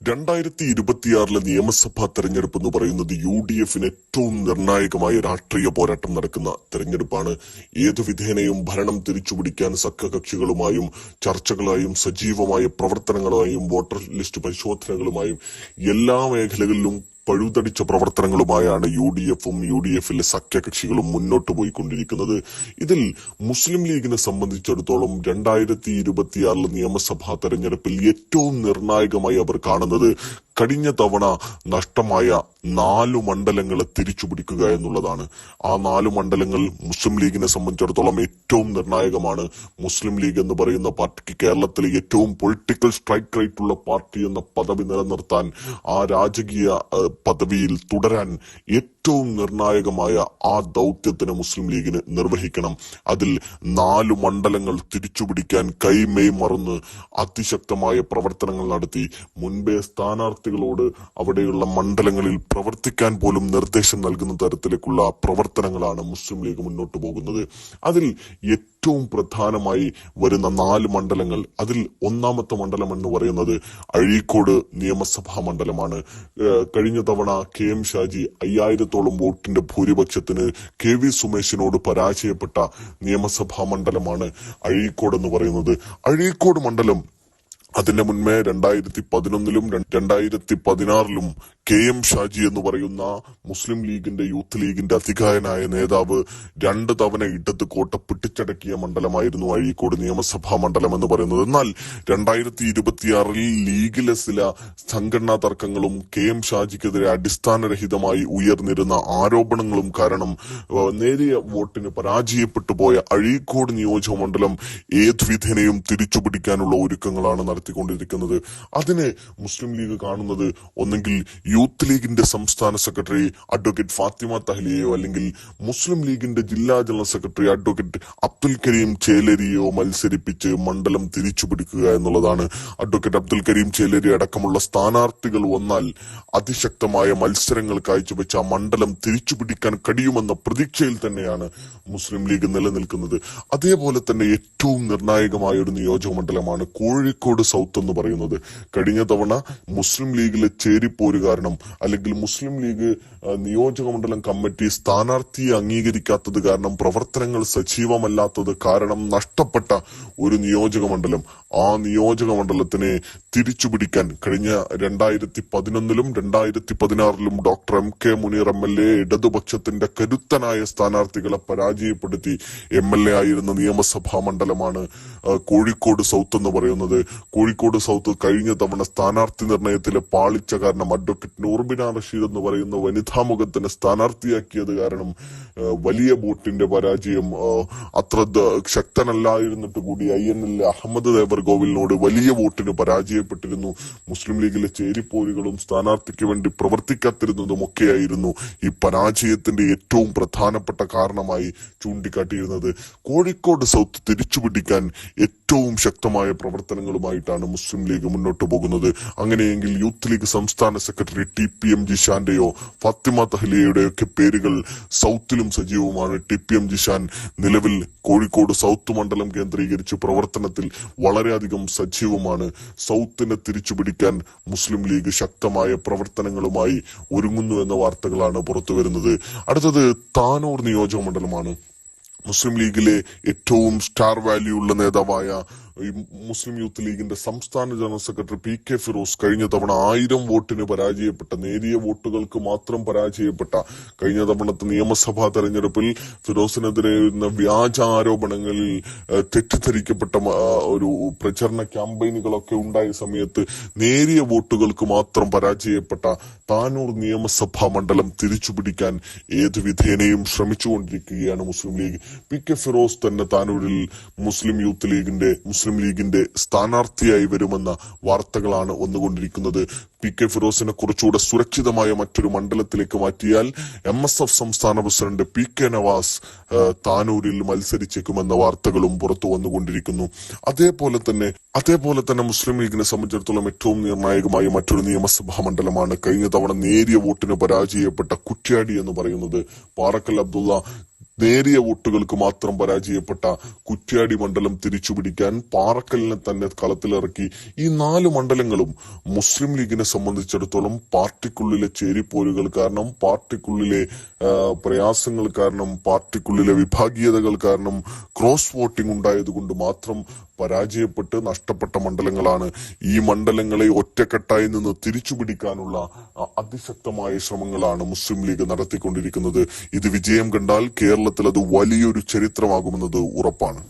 2026 നിയമസഭാ തെരഞ്ഞെടുപ്പ് എന്ന് പറയുന്നത് UDFന് ഏറ്റവും നിർണായകമായ രാഷ്ട്രീയ പോരാട്ടം നടക്കുന്ന തെരഞ്ഞെടുപ്പാണ്. ഏതു വിധേനയും ഭരണം തിരിച്ചുപിടിക്കാൻ സഖ്യകക്ഷികളുമായും ചർച്ചകളായും സജീവമായ പ്രവർത്തനങ്ങളുമായും വോട്ടർ ലിസ്റ്റ് പരിശോധനകളുമായും എല്ലാ മേഖലകളിലും പഴുതടിച്ച പ്രവർത്തനങ്ങളുമായാണ് UDFും UDFിലെ സഖ്യകക്ഷികളും മുന്നോട്ട് പോയിക്കൊണ്ടിരിക്കുന്നത്. ഇതിൽ മുസ്ലിം ലീഗിനെ സംബന്ധിച്ചിടത്തോളം 2026 നിയമസഭാ തെരഞ്ഞെടുപ്പിൽ ഏറ്റവും നിർണായകമായി അവർ കാണുന്നത് കഴിഞ്ഞ തവണ നഷ്ടമായ 4 മണ്ഡലങ്ങളെ തിരിച്ചുപിടിക്കുക എന്നുള്ളതാണ്. ആ 4 മണ്ഡലങ്ങൾ മുസ്ലിം ലീഗിനെ സംബന്ധിച്ചിടത്തോളം ഏറ്റവും നിർണായകമാണ്. മുസ്ലിം ലീഗ് എന്ന് പറയുന്ന പാർട്ടിക്ക് കേരളത്തിലെ ഏറ്റവും പൊളിറ്റിക്കൽ സ്ട്രൈക്ക് റേറ്റുള്ള പാർട്ടി എന്ന പദവി നിലനിർത്താൻ, ആ രാജകീയ പദവിയിൽ തുടരാൻ ഏറ്റവും നിർണായകമായ ആ ദൗത്യത്തിന് മുസ്ലിം ലീഗിന് നിർവഹിക്കണം. അതിൽ 4 മണ്ഡലങ്ങൾ തിരിച്ചുപിടിക്കാൻ കൈമേയ് മറന്ന് അതിശക്തമായ പ്രവർത്തനങ്ങൾ നടത്തി മുൻപേ സ്ഥാനാർത്ഥികളോട് അവിടെയുള്ള മണ്ഡലങ്ങളിൽ പ്രവർത്തിക്കാൻ പോലും നിർദ്ദേശം നൽകുന്ന തരത്തിലേക്കുള്ള പ്രവർത്തനങ്ങളാണ് മുസ്ലിം ലീഗ് മുന്നോട്ട് പോകുന്നത്. അതിൽ ഏറ്റവും പ്രധാനമായി വരുന്ന 4 മണ്ഡലങ്ങൾ, അതിൽ ഒന്നാമത്തെ മണ്ഡലം എന്ന് പറയുന്നത് അഴീക്കോട് നിയമസഭാ മണ്ഡലമാണ്. കഴിഞ്ഞ തവണ KM ഷാജി 5000-ഓളം വോട്ടിന്റെ ഭൂരിപക്ഷത്തിന് KV സുമേഷിനോട് പരാജയപ്പെട്ട നിയമസഭാ മണ്ഡലമാണ് അഴീക്കോട് എന്ന് പറയുന്നത്. അഴീക്കോട് മണ്ഡലം അതിന്റെ മുൻപേ 2011-ലും 2016-ലും KM ഷാജി എന്ന് പറയുന്ന മുസ്ലിം ലീഗിന്റെ യൂത്ത് ലീഗിന്റെ അധികായനായ നേതാവ് 2 തവണ ഇടത് കോട്ട പിടിച്ചടക്കിയ മണ്ഡലമായിരുന്നു അഴീക്കോട് നിയമസഭാ മണ്ഡലം എന്ന് പറയുന്നത്. എന്നാൽ 2026 ലീഗിലെ ചില സംഘടനാ തർക്കങ്ങളും KM ഷാജിക്കെതിരെ അടിസ്ഥാനരഹിതമായി ഉയർന്നിരുന്ന ആരോപണങ്ങളും കാരണം നേരിയ വോട്ടിന് പരാജയപ്പെട്ടു പോയ അഴീക്കോട് നിയോജക മണ്ഡലം ഏതുവിധേനയും തിരിച്ചുപിടിക്കാനുള്ള ഒരുക്കങ്ങളാണ് നടത്തിക്കൊണ്ടിരിക്കുന്നത്. അതിന് മുസ്ലിം ലീഗ് കാണുന്നത് ഒന്നെങ്കിൽ യൂത്ത് ലീഗിന്റെ സംസ്ഥാന സെക്രട്ടറി അഡ്വക്കേറ്റ് ഫാത്തിമ തഹ്ലിയെയോ അല്ലെങ്കിൽ മുസ്ലിം ലീഗിന്റെ ജില്ലാ general secretary advocate Abdul Karim ചേലേരിയോ മത്സരിപ്പിച്ച് മണ്ഡലം തിരിച്ചുപിടിക്കുക എന്നുള്ളതാണ്. അഡ്വക്കേറ്റ് അബ്ദുൽ കരീം ചേലേരി അടക്കമുള്ള സ്ഥാനാർത്ഥികൾ വന്നാൽ അതിശക്തമായ മത്സരങ്ങൾ കാഴ്ചവെച്ച് ആ മണ്ഡലം തിരിച്ചുപിടിക്കാൻ കഴിയുമെന്ന പ്രതീക്ഷയിൽ തന്നെയാണ് മുസ്ലിം ലീഗ് നിലനിൽക്കുന്നത്. അതേപോലെ തന്നെ ഏറ്റവും നിർണായകമായ ഒരു നിയോജക മണ്ഡലമാണ് കോഴിക്കോട് സൗത്ത് എന്ന് പറയുന്നത്. കഴിഞ്ഞ തവണ മുസ്ലിം ലീഗിലെ ചേരിപ്പോര് കാരണം അല്ലെങ്കിൽ മുസ്ലിം ലീഗ് നിയോജക മണ്ഡലം കമ്മിറ്റി സ്ഥാനാർത്ഥിയെ അംഗീകരിക്കാത്തത് കാരണം, പ്രവർത്തനങ്ങൾ സജീവമല്ലാത്തത് കാരണം നഷ്ടപ്പെട്ട ഒരു നിയോജക മണ്ഡലം. ആ നിയോജക മണ്ഡലത്തിനെ തിരിച്ചുപിടിക്കാൻ കഴിഞ്ഞ 2011-ലും 2016-ലും ഡോക്ടർ MK മുനീർ MLA ഇടതുപക്ഷത്തിന്റെ കരുത്തനായ സ്ഥാനാർത്ഥികളെ പരാജയപ്പെടുത്തി MLA ആയിരുന്ന നിയമസഭാ മണ്ഡലമാണ് കോഴിക്കോട് സൗത്ത് എന്ന് പറയുന്നത്. കോഴിക്കോട് സൗത്ത് കഴിഞ്ഞ തവണ സ്ഥാനാർത്ഥി നിർണയത്തിലെ പാളിച്ച കാരണം അഡ്വക്കേറ്റ് നൂർബിന റഷീദ് എന്ന് പറയുന്ന വനിതാമുഖത്തിനെ സ്ഥാനാർത്ഥിയാക്കിയത് കാരണം വലിയ വോട്ടിന്റെ പരാജയം, അത്ര ശക്തനല്ലായിരുന്നിട്ട് കൂടി INL അഹമ്മദ് ദേവർഗോവിലിനോട് വലിയ വോട്ടിന് പരാജയപ്പെട്ടിരുന്നു. മുസ്ലിം ലീഗിലെ ചേരിപ്പോരുകളും സ്ഥാനാർത്ഥിക്ക് വേണ്ടി പ്രവർത്തിക്കാത്തിരുന്നതും ഒക്കെയായിരുന്നു ഈ പരാജയത്തിന്റെ ഏറ്റവും പ്രധാനപ്പെട്ട കാരണമായി ചൂണ്ടിക്കാട്ടിയിരുന്നത്. കോഴിക്കോട് സൗത്ത് തിരിച്ചുപിടിക്കാൻ ഏറ്റവും ശക്തമായ പ്രവർത്തനങ്ങളുമായിട്ടാണ് മുസ്ലിം ലീഗ് മുന്നോട്ട് പോകുന്നത്. അങ്ങനെയെങ്കിൽ യൂത്ത് ലീഗ് സംസ്ഥാന സെക്രട്ടറി TPM ജിഷാന്റെയോ ഫാത്തിമ തഹ്ലിയയുടെയോ ഒക്കെ പേരുകൾ സൗത്തിലും സജീവമാണ്. TPM ജിഷാൻ നിലവിൽ കോഴിക്കോട് സൗത്ത് മണ്ഡലം കേന്ദ്രീകരിച്ച് പ്രവർത്തനത്തിൽ വളരെയധികം സജീവമാണ്. സൗത്തിനെ തിരിച്ചുപിടിക്കാൻ മുസ്ലിം ലീഗ് ശക്തമായ പ്രവർത്തനങ്ങളുമായി ഒരുങ്ങുന്നു എന്ന വാർത്തകളാണ് പുറത്തുവരുന്നത്. അടുത്തത് താനൂർ നിയോജക മണ്ഡലമാണ്. മുസ്ലിം ലീഗിലെ ഏറ്റവും സ്റ്റാർ വാല്യൂ ഉള്ള നേതാവായ മുസ്ലിം യൂത്ത് ലീഗിന്റെ സംസ്ഥാന ജനറൽ സെക്രട്ടറി PK ഫിറോസ് കഴിഞ്ഞ തവണ 1000 വോട്ടിന് പരാജയപ്പെട്ട, നേരിയ വോട്ടുകൾക്ക് മാത്രം പരാജയപ്പെട്ട കഴിഞ്ഞ തവണത്തെ നിയമസഭാ തെരഞ്ഞെടുപ്പിൽ ഫിറോസിനെതിരെ വ്യാജ ആരോപണങ്ങളിൽ തെറ്റിദ്ധരിക്കപ്പെട്ട ഒരു പ്രചരണ ക്യാമ്പയിനുകളൊക്കെ ഉണ്ടായ സമയത്ത് നേരിയ വോട്ടുകൾക്ക് മാത്രം പരാജയപ്പെട്ട താനൂർ നിയമസഭാ മണ്ഡലം തിരിച്ചുപിടിക്കാൻ ഏതു വിധേനയും ശ്രമിച്ചുകൊണ്ടിരിക്കുകയാണ് മുസ്ലിം ലീഗ്. PK ഫിറോസ് തന്നെ താനൂരിൽ മുസ്ലിം ലീഗിന്റെ സ്ഥാനാർത്ഥിയായി വരുമെന്ന വാർത്തകളാണ് വന്നുകൊണ്ടിരിക്കുന്നത്. PK ഫിറോസിനെ കുറച്ചുകൂടെ സുരക്ഷിതമായ മറ്റൊരു മണ്ഡലത്തിലേക്ക് മാറ്റിയാൽ MSF സംസ്ഥാന പ്രസിഡന്റ് PK നവാസ് താനൂരിൽ മത്സരിച്ചേക്കുമെന്ന വാർത്തകളും പുറത്തു വന്നുകൊണ്ടിരിക്കുന്നു. അതേപോലെ തന്നെ മുസ്ലിം ലീഗിനെ സംബന്ധിച്ചിടത്തോളം ഏറ്റവും നിർണായകമായ മറ്റൊരു നിയമസഭാ മണ്ഡലമാണ് കഴിഞ്ഞ തവണ നേരിയ വോട്ടിന് പരാജയപ്പെട്ട കുറ്റ്യാടി എന്ന് പറയുന്നത്. പാറക്കൽ അബ്ദുള്ള നേരിയ വോട്ടുകൾക്ക് മാത്രം പരാജയപ്പെട്ട കുറ്റ്യാടി മണ്ഡലം തിരിച്ചുപിടിക്കാൻ പാറക്കലിനെ തന്നെ കളത്തിലിറക്കി. ഈ 4 മണ്ഡലങ്ങളും മുസ്ലിം ലീഗിനെ സംബന്ധിച്ചിടത്തോളം പാർട്ടിക്കുള്ളിലെ ചേരിപ്പോരുകൾ കാരണം, പാർട്ടിക്കുള്ളിലെ പ്രയാസങ്ങൾ കാരണം, പാർട്ടിക്കുള്ളിലെ വിഭാഗീയതകൾ കാരണം, ക്രോസ് വോട്ടിംഗ് ഉണ്ടായതുകൊണ്ട് മാത്രം പരാജയപ്പെട്ട് നഷ്ടപ്പെട്ട മണ്ഡലങ്ങളാണ്. ഈ മണ്ഡലങ്ങളെ ഒറ്റക്കെട്ടായി നിന്ന് തിരിച്ചുപിടിക്കാനുള്ള അതിശക്തമായ ശ്രമങ്ങളാണ് മുസ്ലിം ലീഗ് നടത്തിക്കൊണ്ടിരിക്കുന്നത്. ഇത് വിജയം കണ്ടാൽ കേരളത്തിൽ അത് വലിയൊരു ചരിത്രമാകുമെന്നത് ഉറപ്പാണ്.